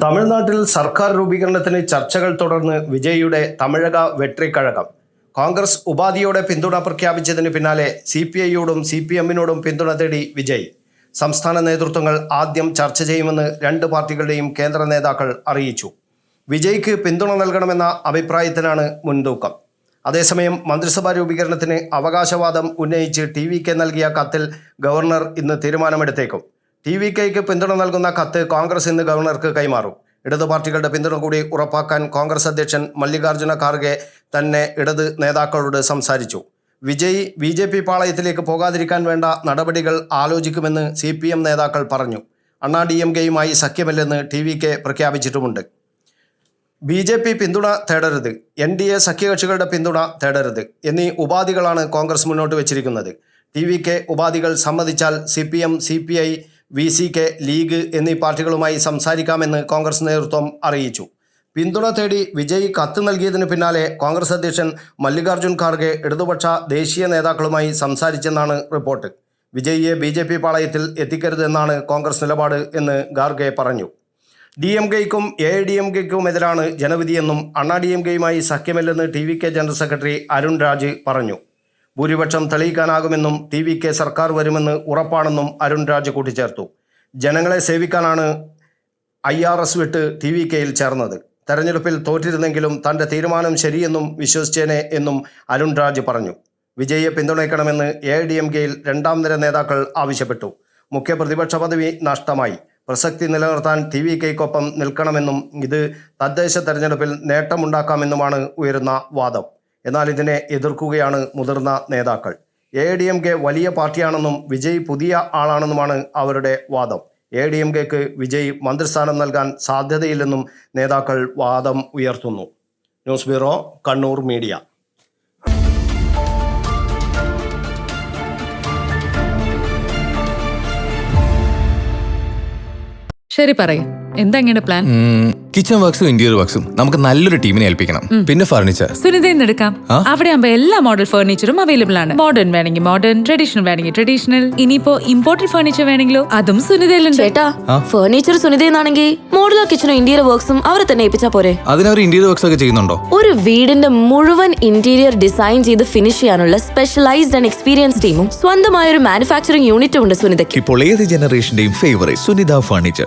തമിഴ്നാട്ടിൽ സർക്കാർ രൂപീകരണത്തിന് ചർച്ചകൾ തുടർന്ന് വിജയിയുടെ തമിഴക വെട്രിക്കഴകം. കോൺഗ്രസ് ഉപാധിയോടെ പിന്തുണ പ്രഖ്യാപിച്ചതിന് പിന്നാലെ CPI-യോടും CPM-നോടും പിന്തുണ തേടി വിജയ്. സംസ്ഥാന നേതൃത്വങ്ങൾ ആദ്യം ചർച്ച ചെയ്യുമെന്ന് രണ്ട് പാർട്ടികളുടെയും കേന്ദ്ര നേതാക്കൾ അറിയിച്ചു. വിജയ്ക്ക് പിന്തുണ നൽകണമെന്ന അഭിപ്രായത്തിനാണ് മുൻതൂക്കം. അതേസമയം മന്ത്രിസഭാ രൂപീകരണത്തിന് അവകാശവാദം ഉന്നയിച്ച് TVK നൽകിയ കത്തിൽ ഗവർണർ ഇന്ന് തീരുമാനമെടുത്തേക്കും. TVKയ്ക്ക് പിന്തുണ നൽകുന്ന കത്ത് കോൺഗ്രസ് ഇന്ന് ഗവർണർക്ക് കൈമാറും. ഇടതു പാർട്ടികളുടെ പിന്തുണ കൂടി ഉറപ്പാക്കാൻ കോൺഗ്രസ് അധ്യക്ഷൻ മല്ലികാർജ്ജുന ഖാർഗെ തന്നെ ഇടത് നേതാക്കളോട് സംസാരിച്ചു. വിജയ് BJP പാളയത്തിലേക്ക് പോകാതിരിക്കാൻ വേണ്ട നടപടികൾ ആലോചിക്കുമെന്ന് CPM നേതാക്കൾ പറഞ്ഞു. അണ്ണാ DMK-യുമായി സഖ്യമില്ലെന്ന് TVK പ്രഖ്യാപിച്ചിട്ടുമുണ്ട്. BJP പിന്തുണ തേടരുത്, NDA സഖ്യകക്ഷികളുടെ പിന്തുണ തേടരുത് എന്നീ ഉപാധികളാണ് കോൺഗ്രസ് മുന്നോട്ട് വച്ചിരിക്കുന്നത്. TVK ഉപാധികൾ സമ്മതിച്ചാൽ CPM, CPI, VCK, ലീഗ് എന്നീ പാർട്ടികളുമായി സംസാരിക്കാമെന്ന് കോൺഗ്രസ് നേതൃത്വം അറിയിച്ചു. പിന്തുണ തേടി വിജയ് കത്ത് നൽകിയതിന് പിന്നാലെ കോൺഗ്രസ് അധ്യക്ഷൻ മല്ലികാർജ്ജുൻ ഖാർഗെ ഇടതുപക്ഷ ദേശീയ നേതാക്കളുമായി സംസാരിച്ചെന്നാണ് റിപ്പോർട്ട്. വിജയിയെ BJP പാളയത്തിൽ എത്തിക്കരുതെന്നാണ് കോൺഗ്രസ് നിലപാട് എന്ന് ഖാർഗെ പറഞ്ഞു. DMK-ക്കും AIADMK-ക്കുമെതിരാണ് ജനവിധിയെന്നും അണ്ണാ DMK-യുമായി സഖ്യമില്ലെന്ന് TVK general secretary Arun Raj പറഞ്ഞു. ഭൂരിപക്ഷം തെളിയിക്കാനാകുമെന്നും TVK സർക്കാർ വരുമെന്ന് ഉറപ്പാണെന്നും അരുൺ രാജ് കൂട്ടിച്ചേർത്തു. ജനങ്ങളെ സേവിക്കാനാണ് IRS വിട്ട് TVK-യിൽ ചേർന്നത്. തെരഞ്ഞെടുപ്പിൽ തോറ്റിരുന്നെങ്കിലും തൻ്റെ തീരുമാനം ശരിയെന്നും വിശ്വസിച്ചേനെ എന്നും അരുൺ രാജ് പറഞ്ഞു. വിജയിയെ പിന്തുണയ്ക്കണമെന്ന് AIADMK-യിൽ രണ്ടാം നിര നേതാക്കൾ ആവശ്യപ്പെട്ടു. മുഖ്യ പ്രതിപക്ഷ പദവി നഷ്ടമായി. പ്രസക്തി നിലനിർത്താൻ TVK-ക്കൊപ്പം നിൽക്കണമെന്നും ഇത് തദ്ദേശ തെരഞ്ഞെടുപ്പിൽ നേട്ടമുണ്ടാക്കാമെന്നുമാണ് ഉയരുന്ന വാദം. എന്നാൽ ഇതിനെ എതിർക്കുകയാണ് മുതിർന്ന നേതാക്കൾ. AIADMK വലിയ പാർട്ടിയാണെന്നും വിജയ് പുതിയ ആളാണെന്നുമാണ് അവരുടെ വാദം. AIADMK-ക്ക് വിജയ് മന്ത്രിസ്ഥാനം നൽകാൻ സാധ്യതയില്ലെന്നും നേതാക്കൾ വാദം ഉയർത്തുന്നു. News bureau, Kannur media. ശരി, പറയും എന്തെങ്ങനെ പ്ലാൻ? കിച്ചൺ വർക്സും ഇന്റീരിയർ വർക്സും നമുക്ക് നല്ലൊരു ടീമിനെ ഏൽപ്പിക്കണം. പിന്നെ ഫർണിച്ചർ സുനിതയിൽ എടുക്കാം. അവിടെ ആകുമ്പോ എല്ലാ മോഡൽ ഫർണിച്ചറും അവൈലബിൾ ആണ്. മോഡേൺ വേണമെങ്കിൽ മോഡേൺ, ട്രഡീഷണൽ വേണമെങ്കിൽ ട്രഡീഷണൽ. ഇനിയിപ്പോ ഇമ്പോർട്ടഡ് ഫർണിച്ചർ വേണമെങ്കിലോ അതും സുനിതയിലുണ്ട്. ചേട്ടാ, ഫർണിച്ചർ സുനിതയെന്നാണെങ്കിൽ മോഡുലർ കിച്ചണും ഇന്റീരിയർ വർക്സും അവരെ തന്നെ ഏൽപ്പിച്ചാ പോരെ? അതിനവർ ഇന്റീരിയർ വർക്സ് ഒക്കെ ചെയ്യുന്നുണ്ടോ? ഒരു വീടിന്റെ മുഴുവൻ ഇന്റീരിയർ ഡിസൈൻ ചെയ്ത് ഫിനിഷ് ചെയ്യാനുള്ള സ്പെഷ്യലൈസ്ഡ് ആൻഡ് എക്സ്പീരിയൻസ് ടീമും സ്വന്തമായ ഒരു മാനുഫാക്ചറിംഗ് യൂണിറ്റും ഉണ്ട് സുനിതയ്ക്ക്. ഇപ്പോൾ ഏത് ജനറേഷന്റെയും ഫേവറേറ്റ് സുനിത ഫർണിച്ചർ,